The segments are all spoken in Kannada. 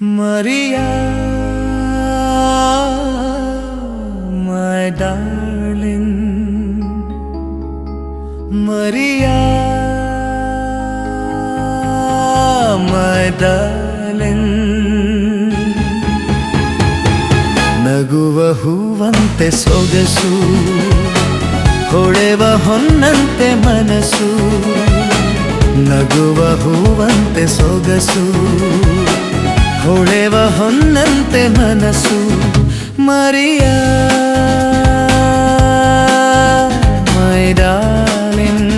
Maria, my darling, Maria, my darling. ನಗುವ ಹೂವಂತೆ ಸೊಗಸು, ಹೊಳೆವ ಹೊನ್ನಂತೆ ಮನಸ್ಸು. ನಗುವ ಹೂವಂತೆ ಸೊಗಸು, ಹೊಳೆವ ಹೊನ್ನಂತೆ ಮನಸ್ಸು. Maria my darling.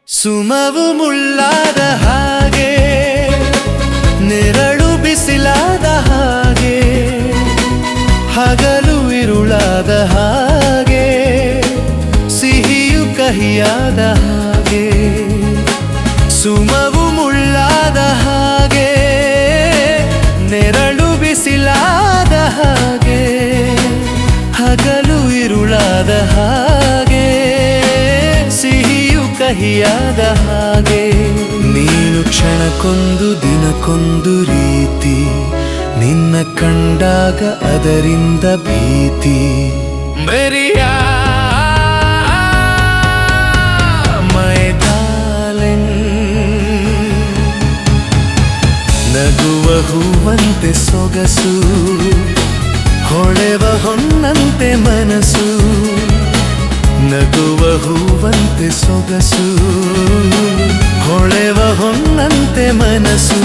ಸುಮವು ಮುಳ್ಳಾದ ಹಾಗೆ, ನೆರಳು ಬಿಸಿಲಾದ ಹಾಗೆ, ಹಗಲು ಇರುಳಾದ ಹಾಗೆ, ಸಿಹಿಯು ಕಹಿಯಾದ ಹಾಗೆ. ಸುಮವು ಮುಳ್ಳಾದ ಹಾಗೆ, ನೆರಳು ಬಿಸಿಲಾದ ಹಾಗೆ, ಹಗಲು ಇರುಳಾದ ಹಾಗೆ, ಸಿಹಿಯು ಕಹಿಯಾದ ಹಾಗೆ. ನೀನು ಕ್ಷಣಕ್ಕೊಂದು ದಿನಕ್ಕೊಂದು ರೀತಿ, ನಿನ್ನ ಕಂಡಾಗ ಅದರಿಂದ ಭೀತಿ. Maria my darling. ನಗುವ ಹೂವಂತೆ ಸೊಗಸು, ಹೊಳೆವ ಹೊನ್ನಂತೆ ಮನಸ್ಸು. ನಗುವ ಹೂವಂತೆ ಸೊಗಸು, ಹೊಳೆವ ಹೊನ್ನಂತೆ ಮನಸ್ಸು.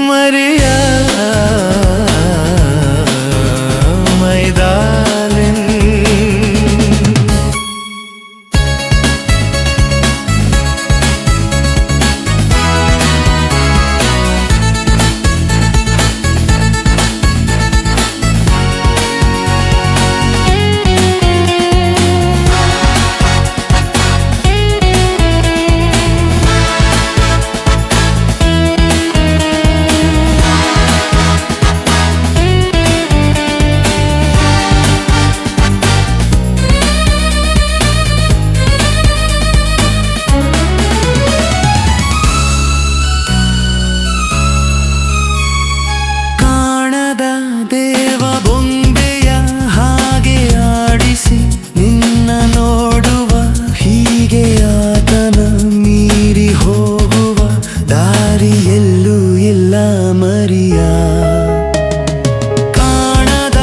Maria my darling. ಮರಿಯಾ ಕಾಣದ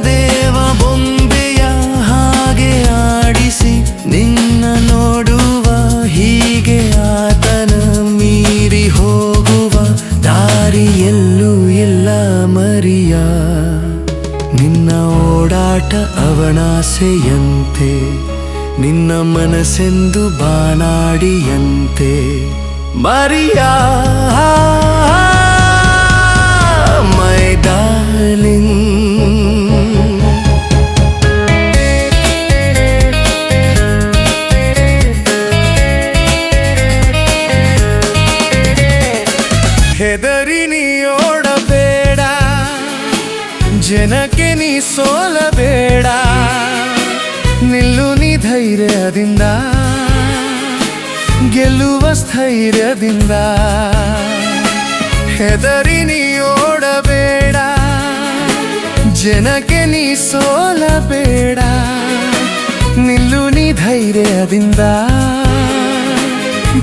ದೇವ ಬೊಂಬೆಯ ಹಾಗೆ ಆಡಿಸಿ, ನಿನ್ನ ನೋಡುವ ಹೀಗೆ ಆತನ ಮೀರಿ ಹೋಗುವ ದಾರಿ ಎಲ್ಲೂ ಇಲ್ಲ ಮರಿಯಾ. ನಿನ್ನ ಓಡಾಟ ಅವನಾಸೆಯಂತೆ, ನಿನ್ನ ಮನಸ್ಸೆಂದು ಬಾನಾಡಿಯಂತೆ. Maria my darling. ಹೆದರಿ ನೀ ಓಡಬೇಡ, ಜನಕ್ಕೆ ನೀ ಸೋಲಬೇಡ. ನಿಲ್ಲು ನೀ ಧೈರ್ಯದಿಂದ, ಗೆಲ್ಲುವ ಸ್ಥೈರ್ಯದಿಂದ. ಹೆದರಿ ನೀ ಓಡಬೇಡ, ಜನಕ್ಕೆ ನೀ ಸೋಲಬೇಡ. ನಿಲ್ಲು ನೀ ಧೈರ್ಯದಿಂದ,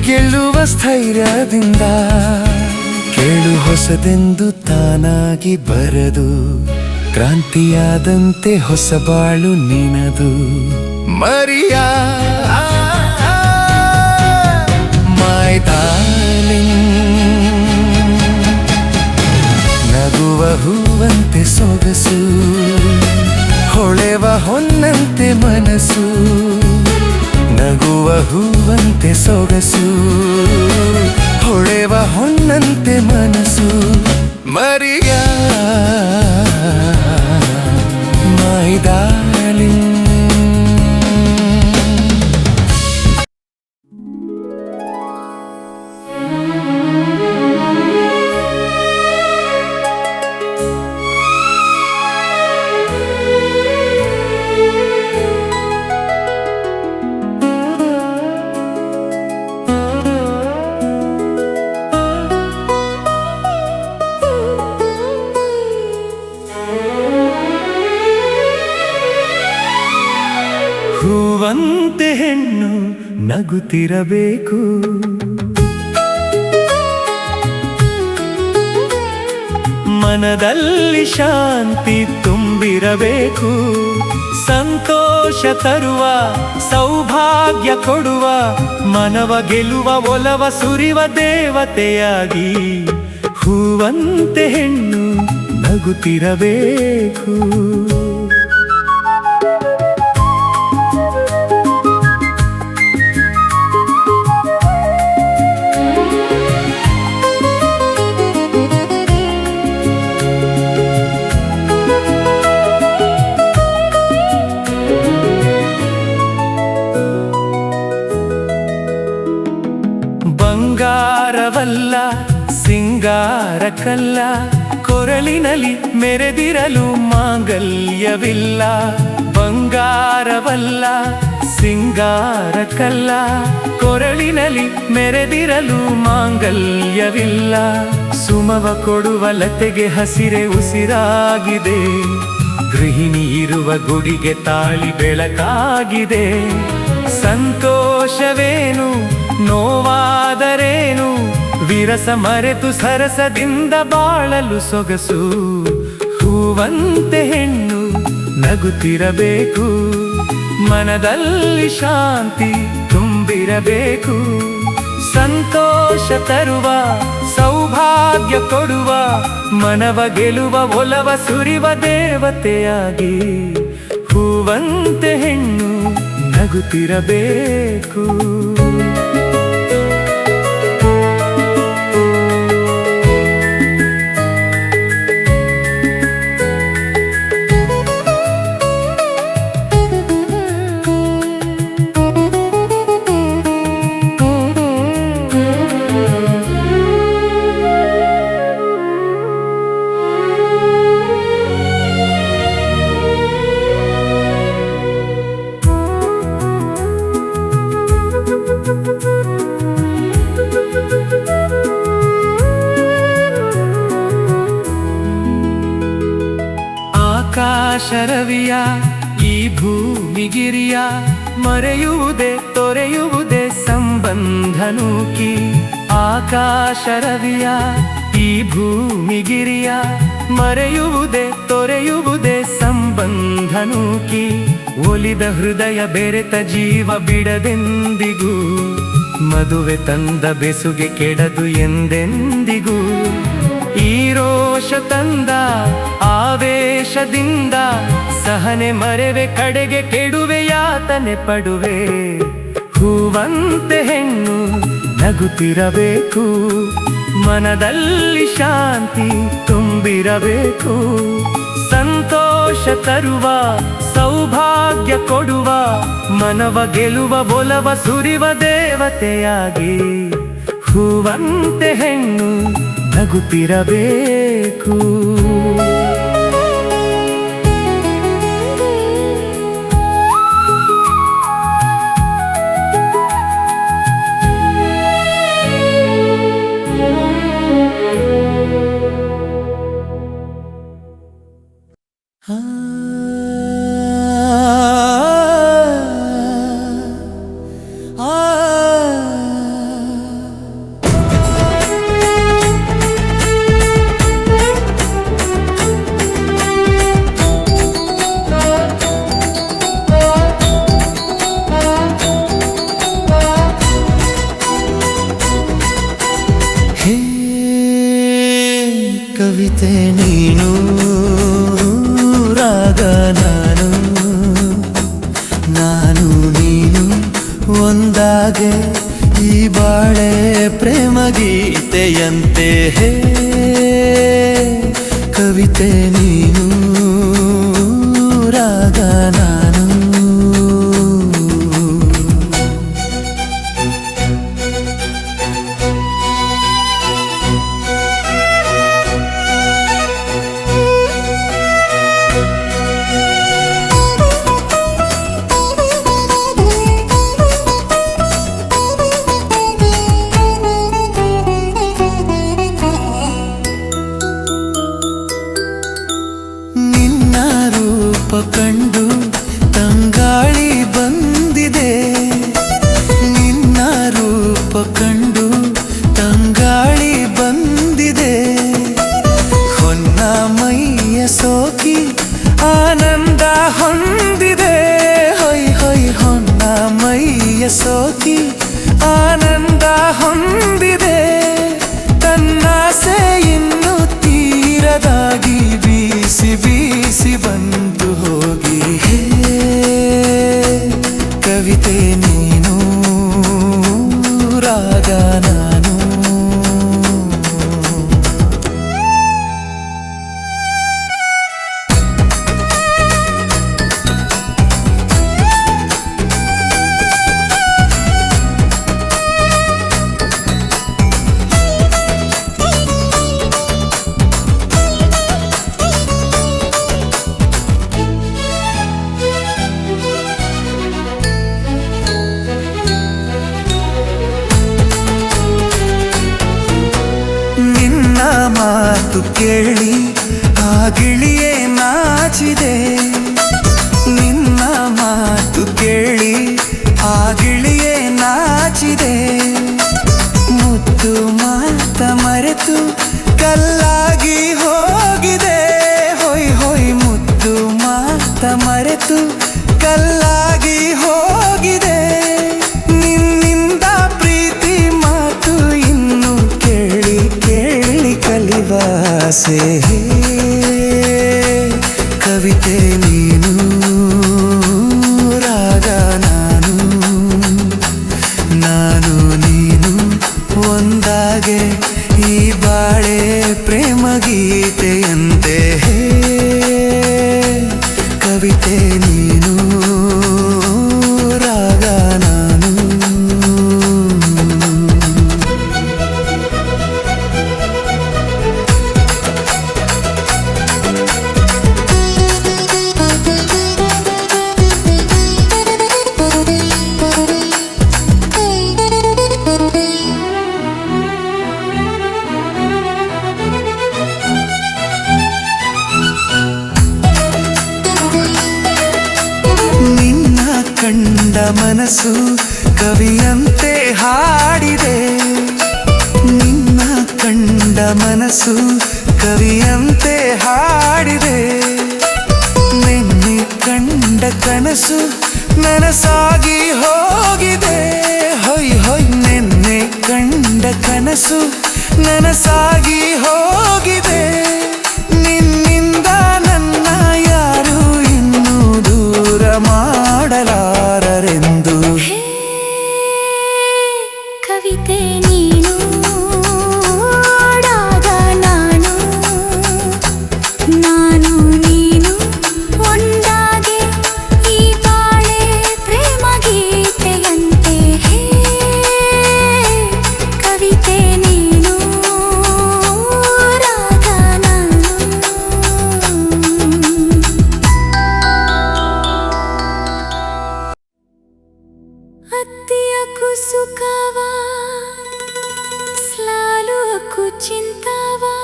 ಗೆಲ್ಲುವ ಸ್ಥೈರ್ಯದಿಂದ. ಕೇಳು ಹೊಸದೆಂದು ತಾನಾಗಿ ಬರದು, ಕ್ರಾಂತಿಯಾದಂತೆ ಹೊಸ ಬಾಳು ನಿನದು. Maria my darling. ನಗುವ ಹೂವಂತೆ ಸೊಗಸು, ಹೊಳೆವ ಹೊನ್ನಂತೆ ಮನಸ್ಸು. ನಗುವ ಹೂವಂತೆ ಸೊಗಸು, ಹೊಳೆವ ಹೊನ್ನಂತೆ ಮನಸ್ಸು ಮರಿಯ ಮೈ ಡಾರ್ಲಿಂಗ್. ಹೂವಂತೆ ಹೆಣ್ಣು ನಗುತ್ತಿರಬೇಕು, ಮನದಲ್ಲಿ ಶಾಂತಿ ತುಂಬಿರಬೇಕು, ಸಂತೋಷ ತರುವ ಸೌಭಾಗ್ಯ ಕೊಡುವ ಮನವ ಗೆಲ್ಲುವ ಒಲವ ಸುರಿವ ದೇವತೆಯಾಗಿ ಹೂವಂತೆ ಹೆಣ್ಣು ನಗುತ್ತಿರಬೇಕು. ಬಂಗಾರವಲ್ಲ ಸಿಂಗಾರಕ್ಕಲ್ಲ, ಕೊರಳಿನಲ್ಲಿ ಮೆರೆದಿರಲು ಮಾಂಗಲ್ಯವಿಲ್ಲ. ಬಂಗಾರವಲ್ಲ ಸಿಂಗಾರಕ್ಕಲ್ಲ, ಕೊರಳಿನಲ್ಲಿ ಮೆರೆದಿರಲು ಮಾಂಗಲ್ಯವಿಲ್ಲ. ಸುಮವ ಕೊಡುವ ಲತೆಗೆ ಹಸಿರೆ ಉಸಿರಾಗಿದೆ, ಗೃಹಿಣಿ ಇರುವ ಗುಡಿಗೆ ತಾಳಿ ಬೆಳಕಾಗಿದೆ. ಸಂತೋಷವೇನು ನೋವಾದರೇನು, ವಿರಸ ಮರೆತು ಸರಸದಿಂದ ಬಾಳಲು ಸೊಗಸು. ಹೂವಂತೆ ಹೆಣ್ಣು ನಗುತ್ತಿರಬೇಕು, ಮನದಲ್ಲಿ ಶಾಂತಿ ತುಂಬಿರಬೇಕು, ಸಂತೋಷ ತರುವ ಸೌಭಾಗ್ಯ ಕೊಡುವ ಮನವ ಗೆಲುವ ಒಲವ ಸುರಿವ ದೇವತೆಯಾಗಿ ಹೂವಂತೆ ಹೆಣ್ಣು ನಗುತ್ತಿರಬೇಕು. ಆಕಾಶರವಿಯ ಈ ಭೂಮಿಗಿರಿಯ ಮರೆಯುವುದೇ ತೊರೆಯುವುದೇ ಸಂಬಂಧ ನೂಕಿ. ಆಕಾಶರವಿಯ ಈ ಭೂಮಿಗಿರಿಯ ಮರೆಯುವುದೇ ತೊರೆಯುವುದೇ ಸಂಬಂಧ ನೂಕಿ. ಒಲಿದ ಹೃದಯ ಬೆರೆತ ಜೀವ ಬಿಡದೆಂದಿಗೂ, ಮದುವೆ ತಂದ ಬೆಸುಗೆ ಕೆಡದು ಎಂದೆಂದಿಗೂ. ಈ ರೋಷ ತಂದ ಆವೇಶದಿಂದ ಸಹನೆ ಮರೆವೆ ಕಡೆಗೆ ಕೆಡುವೆ ಯಾತನೆ ಪಡುವೆ. ಹೂವಂತೆ ಹೆಣ್ಣು ನಗುತ್ತಿರಬೇಕು, ಮನದಲ್ಲಿ ಶಾಂತಿ ತುಂಬಿರಬೇಕು, ಸಂತೋಷ ತರುವ ಸೌಭಾಗ್ಯ ಕೊಡುವ ಮನವ ಗೆಲುವ ಒಲವ ಸುರಿವ ದೇವತೆಯಾಗಿ ಹೂವಂತೆ ಹೆಣ್ಣು ನಗುತ್ತಿರಬೇಕು. ಕವಿತೆ ನೀನು, ರಾಗ ನಾನು, ನಾನು ನೀನು ಒಂದಾಗೆ ಈ ಬಾಳೆ ಪ್ರೇಮ ಗೀತೆ. ಗೀತೆಯಂತೆ ಹೇ ಕವಿತೆ ನೀನು ರಾಗ ನಾನು ಕಂಡು ತಂಗಾಳಿ ಬಂದಿದೆ ನಿನ್ನ ರೂಪ ಕಂಡು ತಂಗಾಳಿ ಬಂದಿದೆ ಹೊನ್ನ ಮೈಯ ಸೋಕಿ ಆನಂದ ಹೊಂದಿದೆ ಹೊಯ್ ಹೊಯ್ ಹೊನ್ನ ಮೈಯ ಸೋಕಿ ಆನಂದ ಹೊಂದಿದೆ ತನ್ನಾಸೆ ಇನ್ನು ತೀರದಾಗಿ ಬೀಸಿ ಬೀಸಿ ಬಂದು ಹೋಗಿ ಹೇ ಕವಿತೆ ನೀನು ರಾಗ ನಾನು ಮಾತು ಕೇಳಿ ಆ ಗಿಳಿಯೇ ನಾಚಿದೆ ನಿನ್ನ ಮಾತು ಕೇಳಿ ಆ ಗಿಳಿಯೇ ನಾಚಿದೆ ಮುತ್ತು ಮಾತ ಮರೆತು ಕಲ್ಲಾಗಿ ಹೋಗಿದೆ ಹೊಯ್ ಹೊಯ್ ಮುತ್ತು ಮಾತ ಮರೆತು ಕಲ್ಲಾಗಿ ಹೋಗಿದೆ ನಿನ್ನಿಂದ ಪ್ರೀತಿ ಮಾತು ಇನ್ನು ಕೇಳಿ ಕೇಳಿ ಕಲಿವಾಸೆ ಕವಿತೆ ನೀನು ರಾಗ ನಾನು ನಾನು ನೀನು ಒಂದಾಗೆ ಈ ಬಾಳೆ ಪ್ರೇಮ ಗೀತೆಯಂತೆ ಕವಿತೆ ನೀನು ರಾಗ ನಾನು ಕಂಡ ಮನಸ್ಸು ಕವಿಯಂತೆ ಹಾಡಿದೆ ನಿನ್ನ ಕಂಡ ಮನಸ್ಸು ಕವಿಯಂತೆ ಹಾಡಿದೆ ನಿನ್ನೆ ಕಂಡ ಕನಸು ನನಸಾಗಿ ಹೋಗಿದೆ ಹೊಯ್ ಹೊಯ್ ನಿನ್ನೆ ಕಂಡ ಕನಸು ನನಸಾಗಿ ಹೋಗಿದೆ ನಿನ್ನಿಂದ ನನ್ನ ಯಾರು ಇನ್ನೂ ದೂರ ಮಾಡಲಾರರೆಂದು ಕವಿತೆ ನೀನು ರಾಗ ನಾನು ನಾನು ನೀನು ಒಂದಾಗೆ ಈ ಬಾಳೆ ಪ್ರೇಮ ಗೀತೆಯಂತೆ ಕವಿತೆ ನೀನು ರಾಗ ನಾನು ಅತ್ತಿಯಕು ಸುಖವಾ ಸ್ಲಾಲು ಅಕ್ಕು ಚಿಂತಾವಾ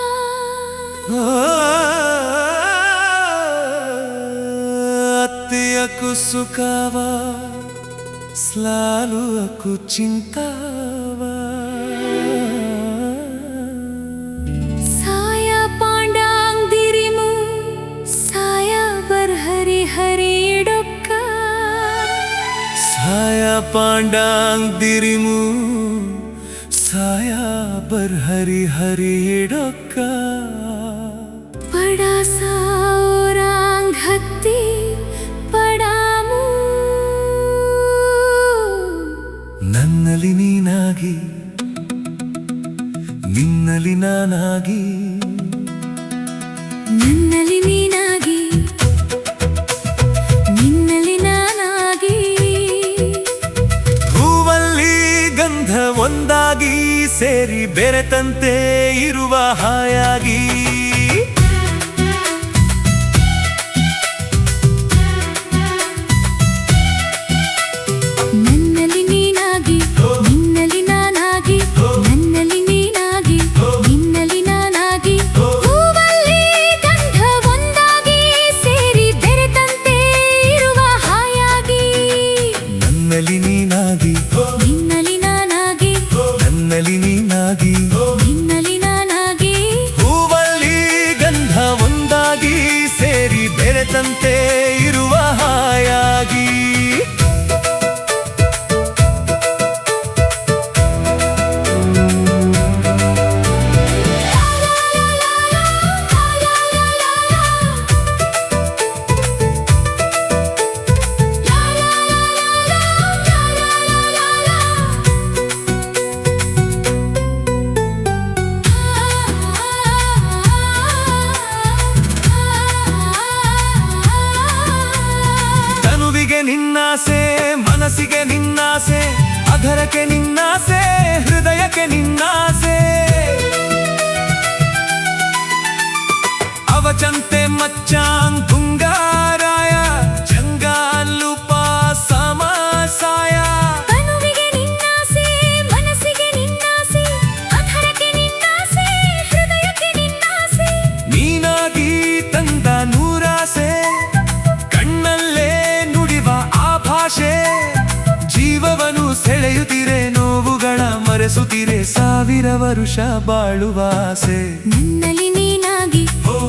ಅತ್ತಿಯಕು ಸುಖವಾ ಸ್ಲಾಲು ಅಕ್ಕು ಚಿಂತಾವಾ ಸಾಯ ಪಾಂಡಾಂಗ್ ದಿರಿಮು ಸಾಯ ಬರ್ಹರಿ ಹರಿ ಡೊಕ್ಕ ಸಾಯ ಪಾಂಡಾಂಗ್ ದಿರಿಮು ಸಾಯ ಬರ್ಹರಿ ಹರಿ ಡೊಕ್ಕ ಬಡಾ ಸಾರಾಂಗ್ ಹತ್ತಿ ಪಡಾಮು ನನ್ನಲ್ಲಿ ನೀನಾಗಿ ನಿನ್ನ ಸೇರಿ ಬೆರೆತಂತೆ ಇರುವ ಹಾಯಾಗಿ. ನನ್ನಲ್ಲಿ ನೀನಾಗಿ ನಿನ್ನಲ್ಲಿ ನಾನಾಗಿ, ನನ್ನಲ್ಲಿ ನೀನಾಗಿ ನಿನ್ನಲ್ಲಿ ನಾನಾಗಿ, ಹೂವಲ್ಲಿ ಗಂಧ ಒಂದಾಗಿ ಸೇರಿ ಬೆರೆತಂತೆ ಇರುವ ಹಾಯಾಗಿ. ನನ್ನಲ್ಲಿ ನೀನಾಗಿ ನಿನ್ನಲ್ಲಿ ನಾನಾಗಿ, ನನ್ನಲ್ಲಿ ನೀನಾಗಿ ನಿನ್ನಲ್ಲಿ ನಾನಾಗಿ, ಹೂವಲ್ಲಿ ಗಂಧ ಒಂದಾಗಿ ಸೇರಿ ಬೆರೆತಂತೆ ಇರುವ ಹಾಯಾಗಿ. ತನುವಿಗೆ ನಿನ್ನಾಸೆ, ಮನಸ್ಸಿಗೆ ನಿನ್ನಾಸೆ, ಅಧರಕ್ಕೆ ನಿನ್ನಾಸೆ, ಹೃದಯಕ್ಕೆ ನಿನ್ನಾಸೆ. ಅವಚಂತೆ ಮಚ್ಚಾಂಗ್ ತುಂಗಾರಾಯ ಜಂಗಾಲುಪ ಸಮಾಸಾಯ. ತನುವಿಗೆ ನಿನ್ನಾಸೆ, ಮನಸ್ಸಿಗೆ ನಿನ್ನಾಸೆ, ಅಧರಕ್ಕೆ ನಿನ್ನಾಸೆ, ಹೃದಯಕ್ಕೆ ನಿನ್ನಾಸೆ. ನೀನಾಗಿ ತಂದ ನೂರಾಸೆ, ಕಣ್ಣಲ್ಲೇ ನುಡಿವ ಆಭಾಷೆ. ಜೀವವನ್ನು ಸೆಳೆಯುತ್ತಿರೆ, ನೋವುಗಳ ಮರೆಸುತ್ತಿರೆ, ಸಾವಿರ ವರುಷ ಬಾಳುವ ಆಸೆ. ನನ್ನಲ್ಲಿ ನೀನಾಗಿ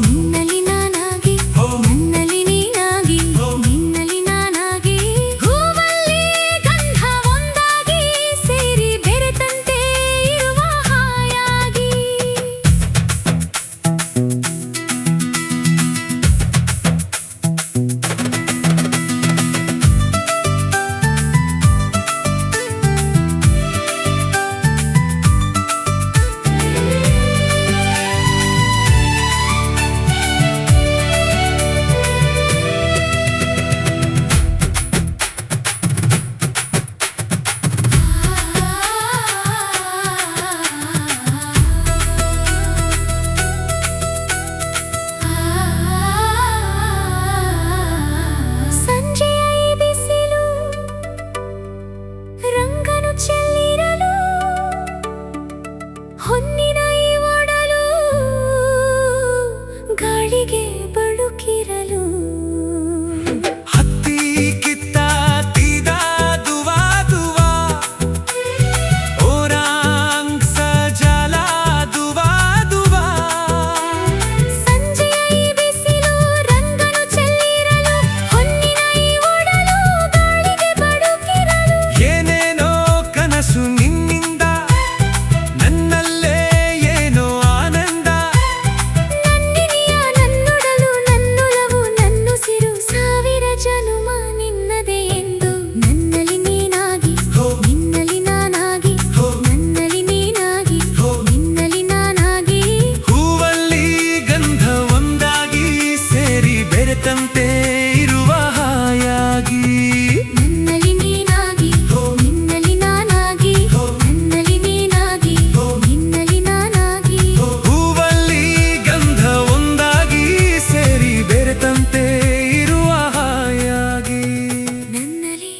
ನಿನ್ನಲ್ಲಿ ನಾನಾಗಿ, ನನ್ನಲ್ಲಿ ನೀನಾಗಿ ನಿನ್ನಲ್ಲಿ ನಾನಾಗಿ, ಹೂವಲ್ಲಿ ಗಂಧ ಒಂದಾಗಿ ಸೇರಿ ಬೆರೆತಂತೆ ಇರುವ ಹಾಯಾಗಿ. ಸಂಜೆಯ ಈ ಬಿಸಿಲು ರಂಗನು ಚೆಲ್ಲಿರಲು, ಹೊನ್ನಿನ ಈ ಒಡಲು ಗಾಳಿಗೆ ಬಳುಕಿರಲು. ಹತ್ತಿ ಕಿತ್ತ ತೀದ ದುವಾ ದುವಾ, ಓರಾಂಗ್ ಸಜಾಲ ದುವಾ ದುವಾ. ಸಂಜೆಯ ಈ ಬಿಸಿಲು ರಂಗನು ಚೆಲ್ಲಿರಲು, ಹೊನ್ನಿನ ಈ ಒಡಲು ಗಾಳಿಗೆ ಬಳುಕಿರಲು. ಏನೇನೋ ಕನಸು ನಿನ್ನಿಂದ, ನನ್ನಲ್ಲೇ ಏನೋ ಆನಂದ. ನನ್ನಿನಿಯ ನನ್ನೊಡಲು ನನ್ನೊಲವು ನನ್ನುಸಿರು, ಸಾವಿರ ಜನುಮ ನಿನ್ನದೇ ಎಂದು. ನನ್ನಲ್ಲಿ ನೀನಾಗಿ ನಿನ್ನಲ್ಲಿ ನಾನಾಗಿ, ನನ್ನಲ್ಲಿ ನೀನಾಗಿ ನಿನ್ನಲ್ಲಿ ನಾನಾಗಿ, ಹೂವಲ್ಲಿ ಗಂಧ ಒಂದಾಗಿ ಸೇರಿ ಬೆರೆತಂತೆ ಇರುವ ಹಾಯಾಗಿ. ನನ್ನಲ್ಲಿ ನೀನಾಗಿ ನಿನ್ನಲ್ಲಿ ನಾನಾಗಿ, ನನ್ನಲ್ಲಿ ನೀನಾಗಿ ನಿನ್ನಲ್ಲಿ ನಾನಾಗಿ, ಹೂವಲ್ಲಿ ಗಂಧ ಒಂದಾಗಿ ಸೇರಿ ಬೆರೆತಂತೆ ಇರುವ ಹಾಯಾಗಿ. ನನ್ನಲ್ಲಿ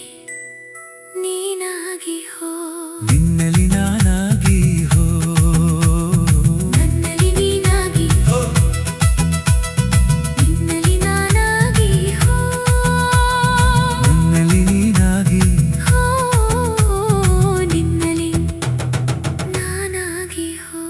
ನೀನಾಗಿ ಹೋ, ನಿನ್ನಲ್ಲಿ ನಾನಾಗಿ ಹೋ, ನನ್ನಲ್ಲಿ ನೀನಾಗಿ ನಿನ್ನಲ್ಲಿ ನಾನಾಗಿ ಹೋ, ನನ್ನಲ್ಲಿ ನೀನಾಗಿ. ಹೋ ನಿನ್ನಲ್ಲಿ ನಾನಾಗಿ ಹೋ.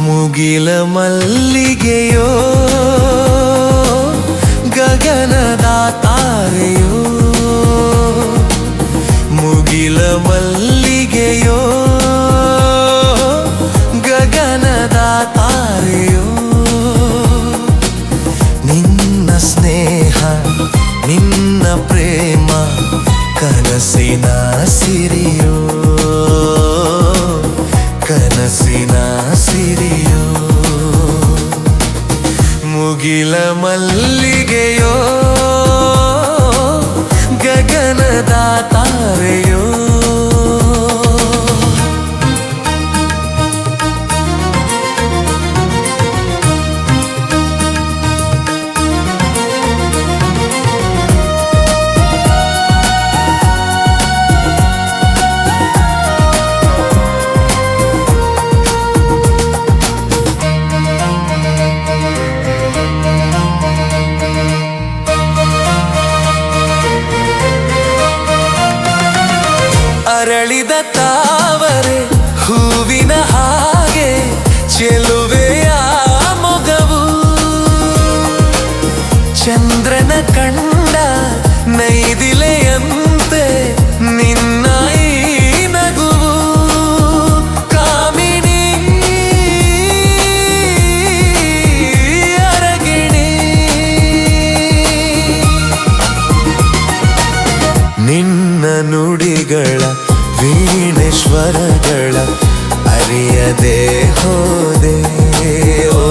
ಮುಗಿಲ ಮಲ್ಲಿಗೆಯೋ, ಗಗನದ ತಾರೆಯೋ. ಮುಗಿಲ ಮಲ್ಲಿಗೆಯೋ, ಪ್ರೇಮ ಕನಸಿನ ಸಿರಿಯೋ ಕನಸಿನ ಸಿರಿಯೋ ಮುಗಿಲ ಮಲ್ಲಿಗೆಯೋ ಗಗನದ ತಾರೆಯೋ ಅರಳಿದ ತಾವರೆ ಹೂವಿನ ಹಾಗೆ ಚೆಲುವೆಯ ಮೊಗವು ಚಂದ್ರನ ಕಂಡ ನೈದಿಲೆಯಂತೆ ನಿನ್ನ ಈ ನಗುವು ಕಾಮಿನಿ ಅರಗಿಣಿ ನಿನ್ನ ನುಡಿಗಳ ವೀಣೇಶ್ವರಗಳ ಅರಿಯದೆ ಹೋದೆ ಓ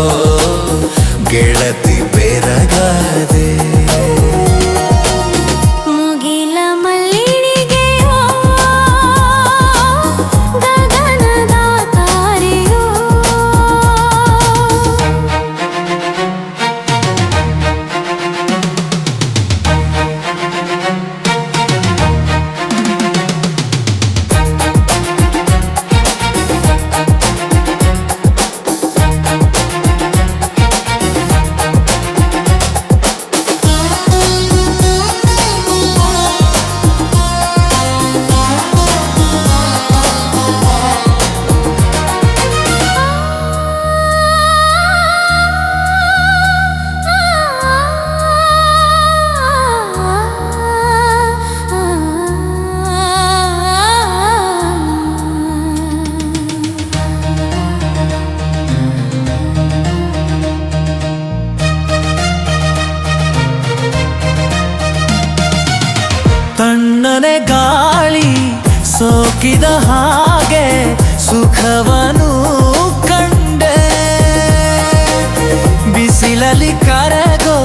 ಗೆಳತಿ ಬೆರಗಾದೆ ಮುಗಿಲ ಮಲ್ಲಿಗೆಯೋ ಗಗನದ ತಾರೆಯೋ ತಣ್ಣನೆ ಗಾಳಿ ಸೋಕಿದ ಹಾಗೆ ಸುಖವನು ಕಂಡೆ ಬಿಸಿಲಲ್ಲಿ ಕರಗೋ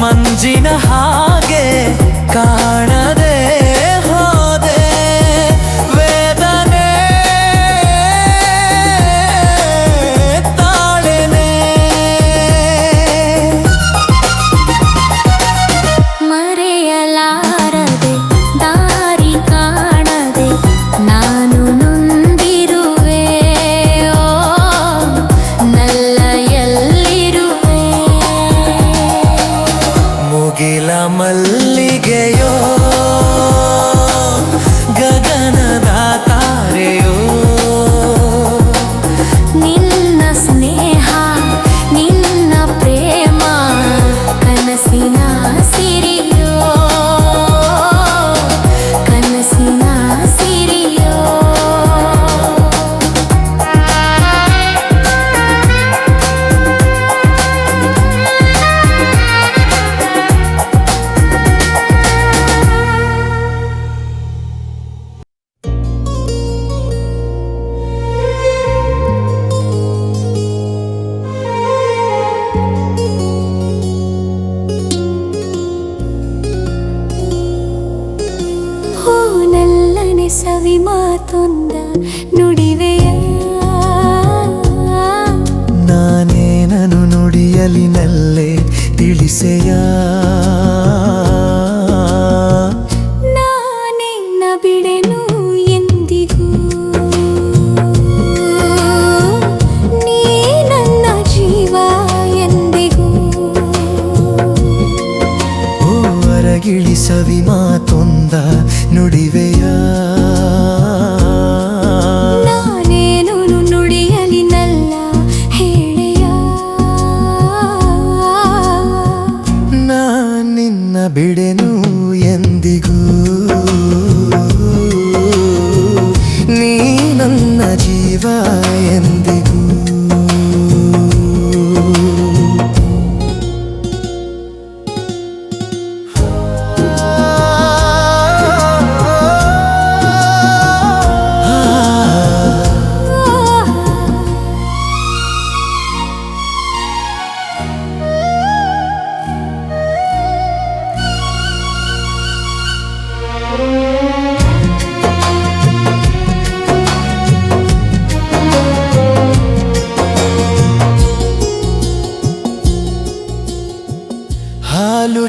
ಮಂಜಿನ ಹಾಗೆ ಕಾಣದೆ ಹೋದೆ ವೇದನೆ ತಾಳೆನೆ ಮರೆಯಲಾರದೆ ದಾರಿ ಕಾಣದೆ ನಾನು ನೊಂದಿರುವೆ ಓ ನಲ್ಲ ಎಲ್ಲಿರುವೆ ಮುಗಿಲ ಮಲ್ಲಿಗೆಯೋ ಗಗನದ ತಾರೆಯೋ ನಿನ್ನ ಸ್ನೇಹ ನಿನ್ನ ಪ್ರೇಮ ಕನಸಿನ ಸಿರಿಯೋ ಕನಸಿನ ಸಿರಿಯೋ ಹೋ ನಲ್ಲನೆ ಸವಿ ಮಾತೊಂದ ನುಡಿವೆಯ ನಾನೇನನು ನುಡಿಯಲಿ ನಲ್ಲೆ ತಿಳಿಸೆಯ ನಾನಿನ್ನ ಬಿಡೆನು ಎಂದಿಗೂ ನೀ ನನ್ನ ಜೀವ ಎಂದಿಗೂ ಓ ಅರಗಿಳಿ ಸವಿ ಮಾತೊಂದ ನುಡಿವೆಯ ನಾನೇನು ನುಡಿಯಲಿ ನಲ್ಲ ಹೇಳೆಯ ನಾನೇನನು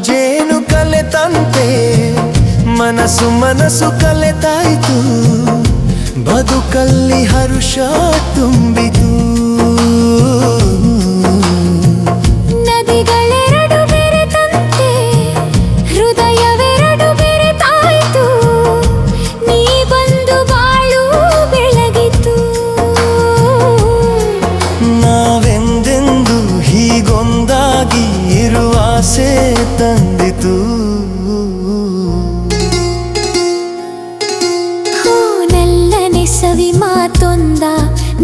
ಜೇನು ಕಲೆತಂತೆ ಮನಸ್ಸು ಮನಸ್ಸು ಕಲೆತಾಯಿತು ಬದುಕಲ್ಲಿ ಹರುಷ ತುಂಬಿತು ನದಿಗಳೆರಡು ಬೆರೆತಂತೆ ಹೃದಯವೆರಡು ಬೆರೆತಾಯಿತು ನೀ ಬಂದು ಬಾಳು ಬೆಳಗಿತು ನಾವೆಂದೆಂದು ಹೀಗೊಂದಾಗಿ ಇರುವ ಆಸೆ ತಂದಿತು ಸವಿ ಮಾತೊಂದ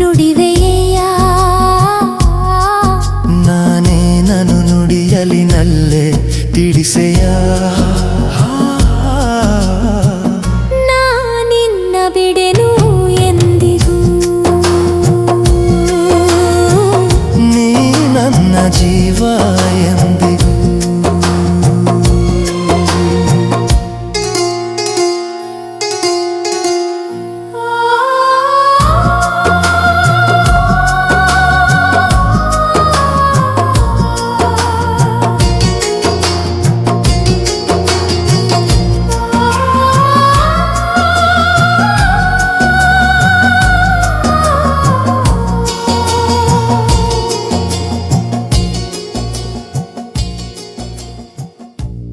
ನುಡಿವೆಯ ನಾನೇ ನಾನು ನುಡಿಯಲಿನಲ್ಲೇ ತಿಳಿಸೆಯ ನಾನಿನ್ನ ಬಿಡೆನು ಎಂದಿಗೂ ನೀ ನನ್ನ ಜೀವ ಎಂದಿಗೂ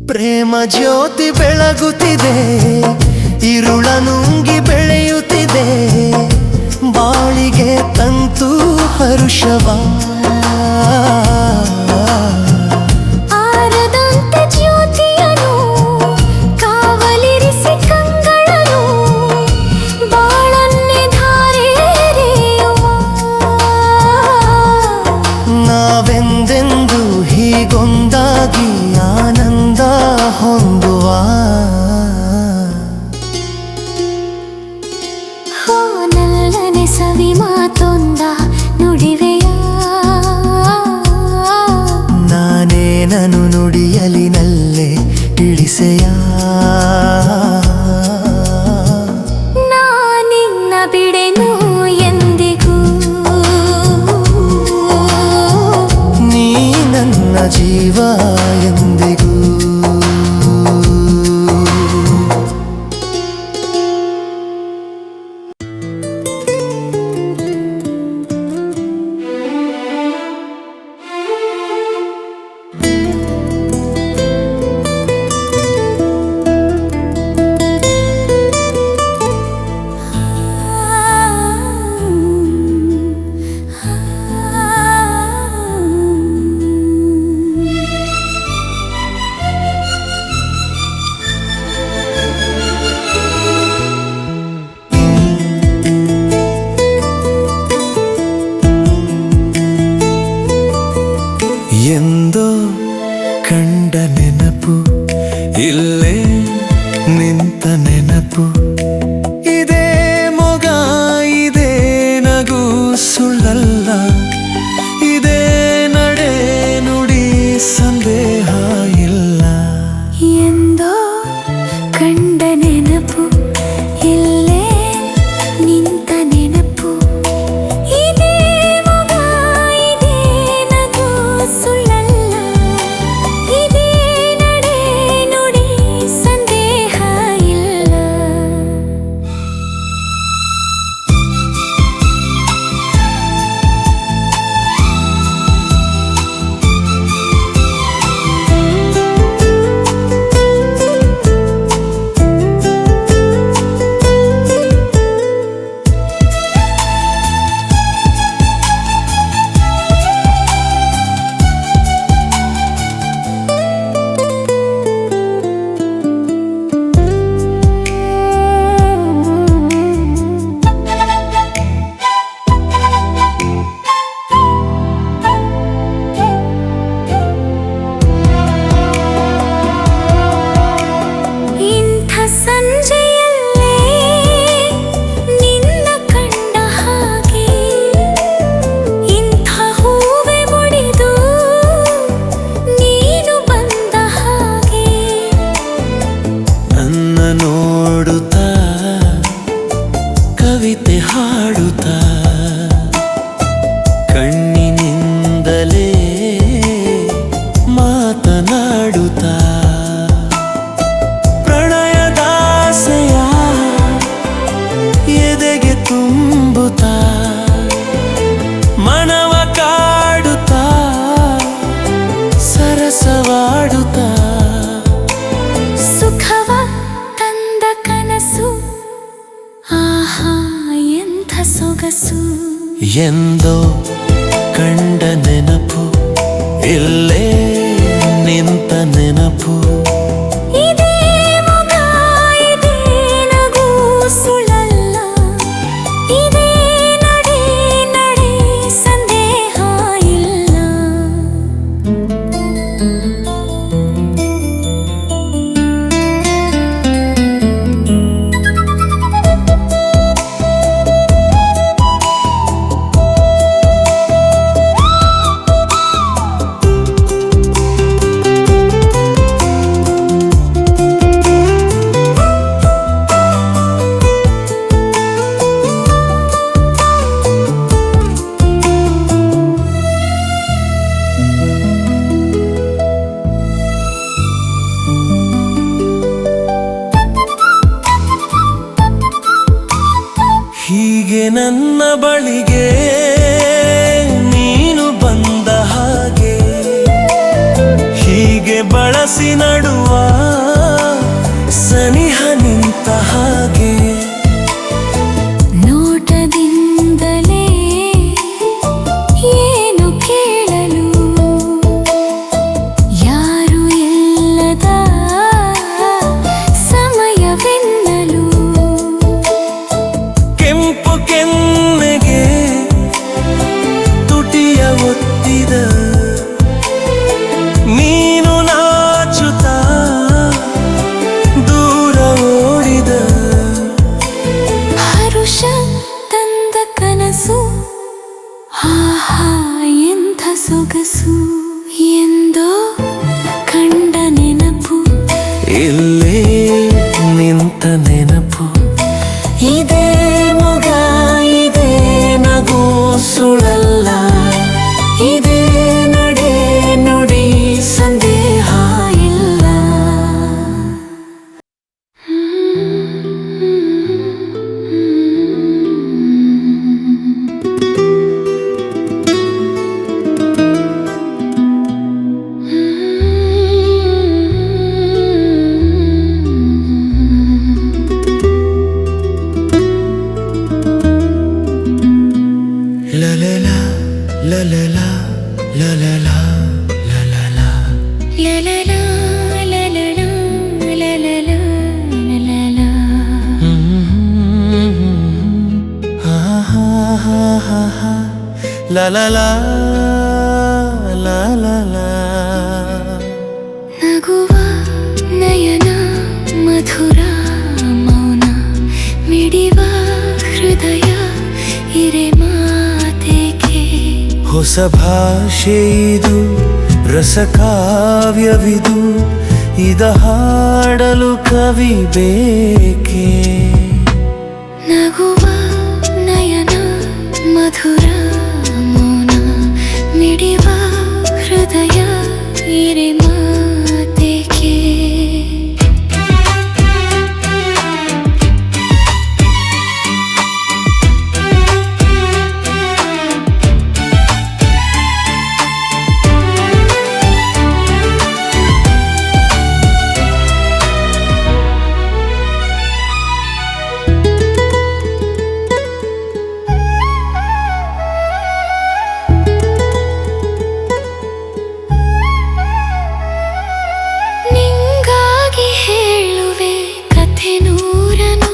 ಪ್ರೇಮ ಜ್ಯೋತಿ ಬೆಳಗುತ್ತಿದೆ ಇರುಳ ನುಂಗಿ ಬೆಳೆಯುತ್ತಿದೆ ಬಾಳಿಗೆ ತಂತು ಹರುಷವ ಆರದಂತೆ ಜ್ಯೋತಿಯನು ಕಾವಲಿರಿಸಿ ಕಂಗಳನು ಬಾಳನ್ನೇ ಧಾರೆರೆಯುವ ನಾವೆಂದೆಂದು ಹೀಗೊಂದಾಗಿ ಆನಂದ ಹೊಂದುವ ನಲ್ಲನೆ ಸವಿ ಮಾತೊಂದ ನುಡಿವೆಯ ನಾನೇ ನಾನು ನುಡಿಯಲಿನಲ್ಲೇ ತಿಳಿಸೆಯ ನಾನಿನ್ನ ಬಿಡೆನು ಎಂದಿಗೂ ನೀ ನನ್ನ ಜೀವ ಎಂದಿಗೂ ಎಂದೋ ಕಂಡ ನೆನಪು ಇಲ್ಲೇ ನಿಂತ ನೆನಪು ಇದೇ ಮೊಗ ಇದೇ ನಗು ಸುಳ್ಳಲ್ಲ ಇದೇ ನಡೆ ನುಡಿ ಸಂದೇಹ ಇಲ್ಲ ಎಂದೋ ಕಂಡ ನೆನಪು ಇಲ್ಲೇ ನಿಂತ ನೆನಪು ಇದೇ ಮೊಗ ಇದೇ ನಗು ಸುಳ್ಳಲ್ಲ ಎಂದೋ ಕಂಡ ನೆನಪು ಇಲ್ಲೇ ನಿಂತ ನೆನಪು ಇದೇ ಮೊಗ ಇದೇ ನಗು ಸುಳ್ಳಲ್ಲ ಇದೇ ನಡೆ ನಡೆ ಸಂದೇಹ ಇಲ್ಲ ಹೀಗೆ ನನ್ನ ಬಳಿಗೆ ನೀನು ಬಂದ ಹಾಗೆ ಹೀಗೆ ಬಳಸಿ ನಡುವ ಸನಿಹ ನಿಂತ ಹಾಗೆ ನೋಟದಿಂದಲೇ ಏನು ಕೇಳಲು ಯಾರು ಇಲ್ಲದ ಸಮಯವೆನ್ನಲು ಕೆಂಪು ಕೆನ್ನೆಗೆ ತುಟಿಯ ಒತ್ತಿದ ನೀನು ನಾಚುತ್ತ ದೂರ ಓಡಿದ ಹರುಷ ತಂದ ಕನಸು ಆಹಾ ಎಂಥ ಸೊಗಸು ಎಂದೋ ಕಂಡ ನೆನಪು ಇಲ್ಲೇ ನಿಂತ ನೆನಪು ಇದೇ ಮೊಗ ಇದೇ ನಗು ಸುಳಲ್ಲ ಇದೇ ನಡೆ ನುಡಿ ಸಂದೇಹ ಇಲ್ಲ La la la la la la la la la la la la La la la la la la la la la la la. ha ha ha ha ha la la la la la la ನಗುವ ನಯನ ಮಧುರ ಮೌನ ಮಿಡಿವ ಹೃದಯ ಇರೆ ಮಾತೆಗೆ ಹೊಸ ಭಾಷೆ ಇದು ರಸಕಾವ್ಯವಿದು ಇದ ಹಾಡಲು ಕವಿ ಬೇಕೆ ನಗುವ ನಯನ ಮಧುರ ಮೌನ ಮಿಡಿವ ಹೃದಯ ಇರೆ ಮಾತೆಗೆ ನಿಂಗಾಗಿ ಹೇಳುವೆ ಕಥೆ ನೂರನು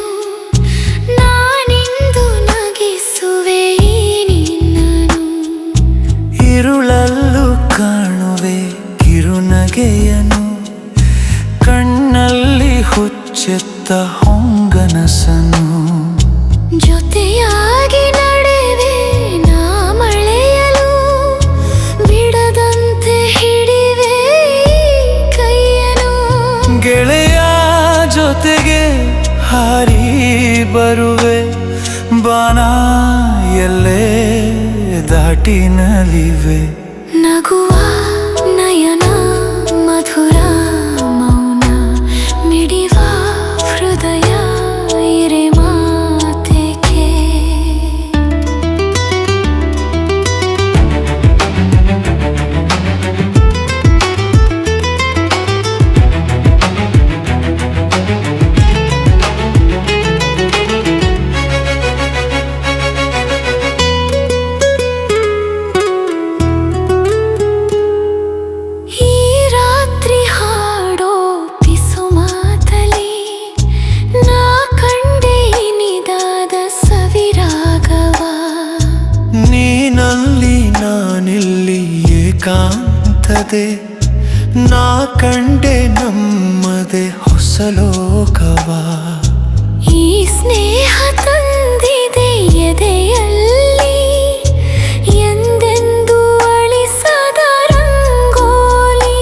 ನಾನಿಂದು ನಗಿಸುವೆ ನಿನ್ನನು ഇരുളಲ್ಲೂ ಕಾಣುವೆ ಕಿರುನಗೆಯನು ಕಣ್ಣಲ್ಲಿ ಹುಚ್ಚೆತ್ತ ಹೊಂಗನಸನು ಜೊತೆಯಾಗಿ ನಡೆವೆ ನಾ ಮಳೆಯಲು ಬಿಡದಂತೆ ಹಿಡಿವೆ ಕೈಯನು ಗೆಳೆಯ ಜೊತೆಗೆ ಹಾರಿ ಬರುವೆ ಬಾನ ಎಲ್ಲೇ ದಾಟಿ ನಲಿವೆ ನಗುವ ನಯನ ಮಧುರ ಮೌನ ಮಿಡಿವ ಹೃದಯ ಇರೆ ಮಾತೆಗೆ ಏಕಾಂತದೆ ನಾ ಕಂಡೆ ನಮ್ಮದೆ ಹೊಸ ಲೋಕವ. ಈ ಸ್ನೇಹ ತಂದಿದೆ ಎದೆಯಲ್ಲಿ ಎಂದೆಂದು ಅಳಿಸದ ರಂಗೋಲಿ.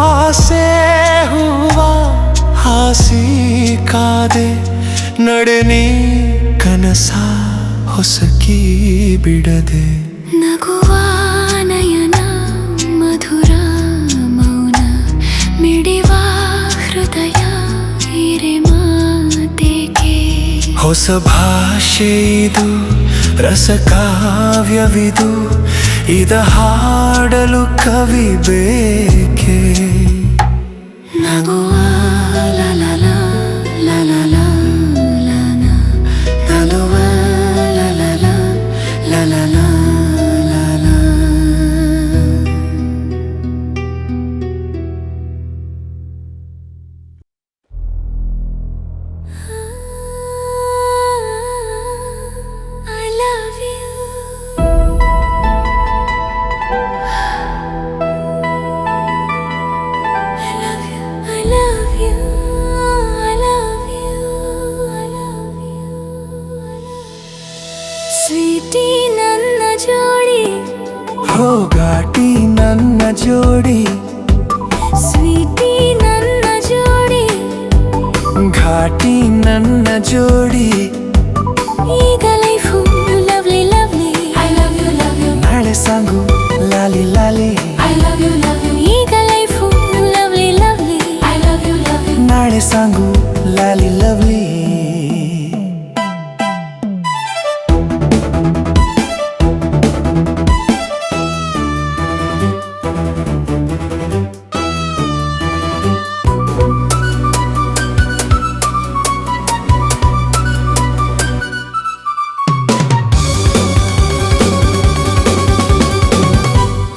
ಆಸೆ ಹೂವ ಹಾಸಿ ಕಾದೆ ನಡೆನಿ ಕನಸ ಹೊಸಕಿ ಬಿಡದೆ. ನಗುವ ನಯನ ಮಧುರ ಮೌನ ಮಿಡಿವ ಹೃದಯ ಇರೆ ಮಾತೇಕೆ. ಹೊಸ ಭಾಷೆ ಇದು ರಸಕಾವ್ಯವಿದು ಇದ ಹಾಡಲು ಕವಿ ಬೇಕೆ. ನಗುವ ಲಲಲ ಲಲಲ ಲನ ನಗುವ ಲಲಲ ಲಲಲ ಲಲ. I love you. I love you. I love you. I love you. I love you. Sweety ನನ್ನ ಜೋಡಿ ಹೋ ಘಾಟಿ ನನ್ನ ಜೋಡಿ. ಸ್ವೀಟಿ ನನ್ನ ಜೋಡಿ ಘಾಟಿ ನನ್ನ ಜೋಡಿ. ಈಗ life lovely lovely. I love you love you. ನಾಳೆ ಸಾಂಗು ಲಾಲಿ ಲಾಲಿ. I love you love you. ಈಗ life lovely lovely. I love you love you. ನಾಳೆ ಸಾಂಗು ಲಾಲಿ ಲವ್ಲಿ.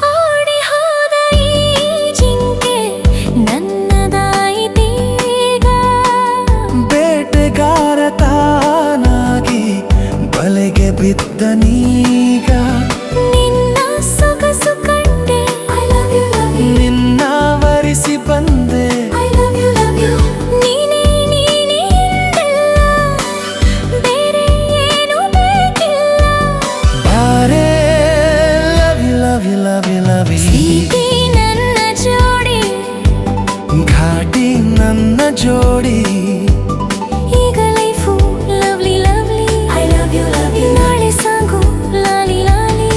ಓಡಿ ಹೋದ ಈ ಜಿಂಕೆ ನನ್ನದಾಯಿತೀಗ. ಬೇಟೆಗಾರ ತಾನಾಗಿ ಬಲೆಗೆ ಬಿದ್ದನೀಗ. ನಿನ್ನ ಸೊಗಸು ಕಂಡೆ. I love you love you. ನಿನ್ನ ವರಿಸಿ ಬಂದೆ. I love you love you. ನೀನೇ ನೀನೇ ಎಂದೆಲ್ಲ ಬೇರೆ ಏನು ಬೇಕಿಲ್ಲ. ಬಾರೆ love you love you love you love you. Sweety ನನ್ನ ಜೋಡಿ ಘಾಟಿ ನನ್ನ ಜೋಡಿ. ಈಗ life lovely lovely. I love you love you. ನಾಳೆ ಸಾಂಗು ಲಾಲಿ ಲಾಲಿ.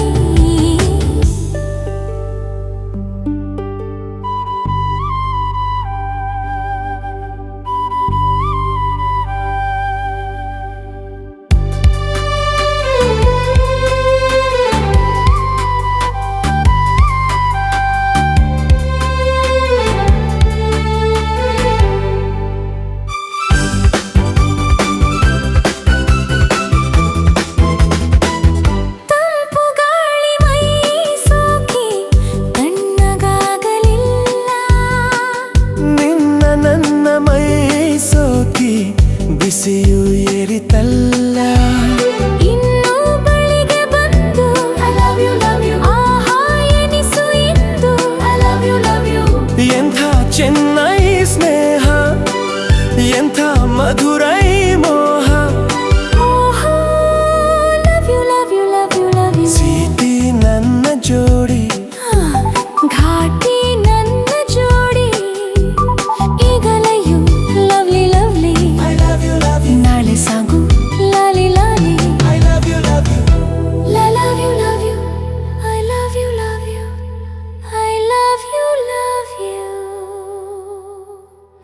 ತಂಪು ಗಾಳಿ ಮೈ ಸೋಕಿ ತಣ್ಣಗಾಗಲಿಲ್ಲ. ನಿನ್ನ ನನ್ನ ಮೈ ಸೋಕಿ ಬಿಸಿಯು ಏರಿತಲ್ಲ. ಇನ್ನು ಬಳಿಗೆ ಬಂದು I love you love you. ಆಹಾ ಎನಿಸು ಇಂದು I love you love you. ಎಂಥ ಚೆನ್ನ